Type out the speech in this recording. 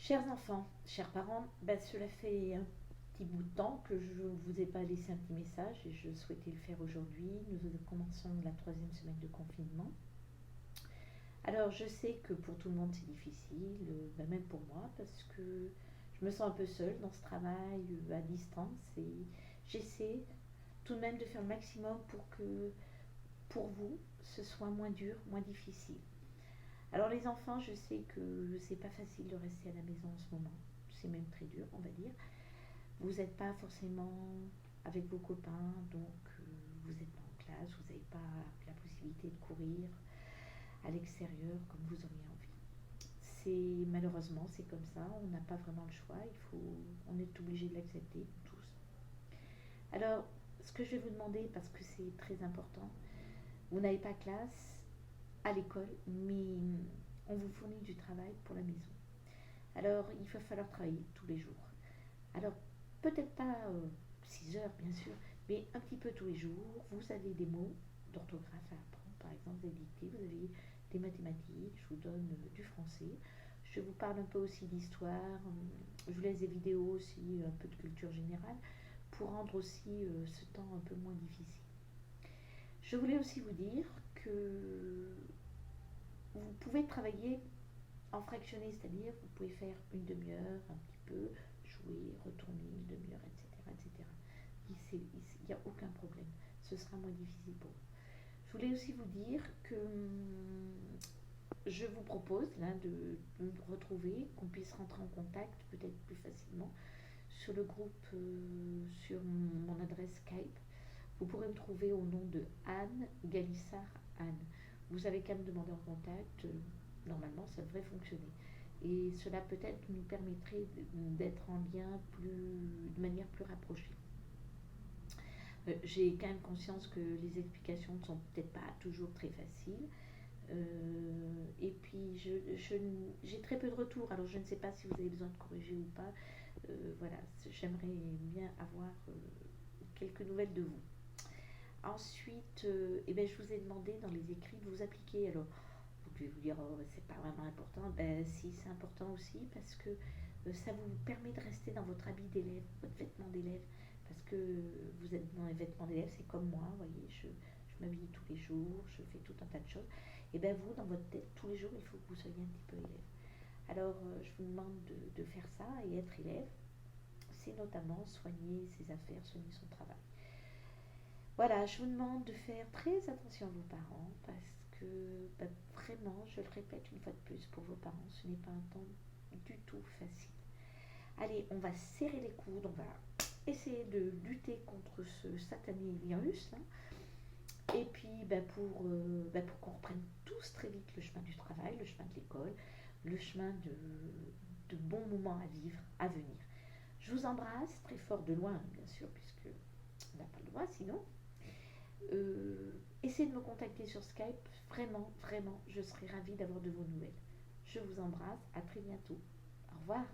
Chers enfants, chers parents, cela fait un petit bout de temps que je ne vous ai pas laissé un petit message et je souhaitais le faire aujourd'hui. Nous commençons la troisième semaine de confinement. Alors je sais que pour tout le monde c'est difficile, même pour moi, parce que je me sens un peu seule dans ce travail à distance et j'essaie tout de même de faire le maximum pour que pour vous ce soit moins dur, moins difficile. Alors les enfants, je sais que c'est pas facile de rester à la maison en ce moment. C'est même très dur, on va dire. Vous n'êtes pas forcément avec vos copains, donc vous n'êtes pas en classe, vous n'avez pas la possibilité de courir à l'extérieur comme vous auriez envie. C'est malheureusement c'est comme ça, on n'a pas vraiment le choix, on est obligé de l'accepter tous. Alors, ce que je vais vous demander, parce que c'est très important, vous n'avez pas classe à l'école, mais on vous fournit du travail pour la maison. Alors, il va falloir travailler tous les jours. Alors, peut-être pas 6 heures, bien sûr, mais un petit peu tous les jours. Vous avez des mots d'orthographe à apprendre. Par exemple, vous avez dictée, vous avez des mathématiques, je vous donne du français. Je vous parle un peu aussi d'histoire. Je vous laisse des vidéos aussi, un peu de culture générale, pour rendre aussi ce temps un peu moins difficile. Je voulais aussi vous dire que vous pouvez travailler en fractionné, c'est-à-dire vous pouvez faire une demi-heure, un petit peu, jouer, retourner une demi-heure, etc. etc. Il n'y a aucun problème. Ce sera moins difficile pour vous. Je voulais aussi vous dire que je vous propose là, de nous retrouver, qu'on puisse rentrer en contact peut-être plus facilement sur le groupe, sur mon adresse Skype. Vous pourrez me trouver au nom de Anne Galissard Anne. Vous avez qu'à me demander en contact. Normalement, ça devrait fonctionner. Et cela peut-être nous permettrait d'être en lien de manière plus rapprochée. J'ai quand même conscience que les explications ne sont peut-être pas toujours très faciles. Et puis, j'ai très peu de retours, alors je ne sais pas si vous avez besoin de corriger ou pas. Voilà, j'aimerais bien avoir quelques nouvelles de vous. Ensuite, je vous ai demandé dans les écrits de vous appliquer. Alors, vous pouvez vous dire, oh, c'est pas vraiment important. Si, c'est important aussi parce que ça vous permet de rester dans votre habit d'élève, votre vêtement d'élève. Parce que vous êtes dans les vêtements d'élève, c'est comme moi, vous voyez, je m'habille tous les jours, je fais tout un tas de choses. Et bien, vous, dans votre tête, tous les jours, il faut que vous soyez un petit peu élève. Alors, je vous demande de faire ça et être élève, c'est notamment soigner ses affaires, soigner son travail. Voilà, je vous demande de faire très attention à vos parents parce que vraiment, je le répète une fois de plus, pour vos parents, ce n'est pas un temps du tout facile. Allez, on va serrer les coudes, on va essayer de lutter contre ce satané virus. Hein. Et puis, pour qu'on reprenne tous très vite le chemin du travail, le chemin de l'école, le chemin de bons moments à vivre, à venir. Je vous embrasse très fort de loin, bien sûr, puisque on n'a pas le droit sinon. Essayez de me contacter sur Skype. Vraiment, vraiment, je serai ravie d'avoir de vos nouvelles. Je vous embrasse. À très bientôt. Au revoir.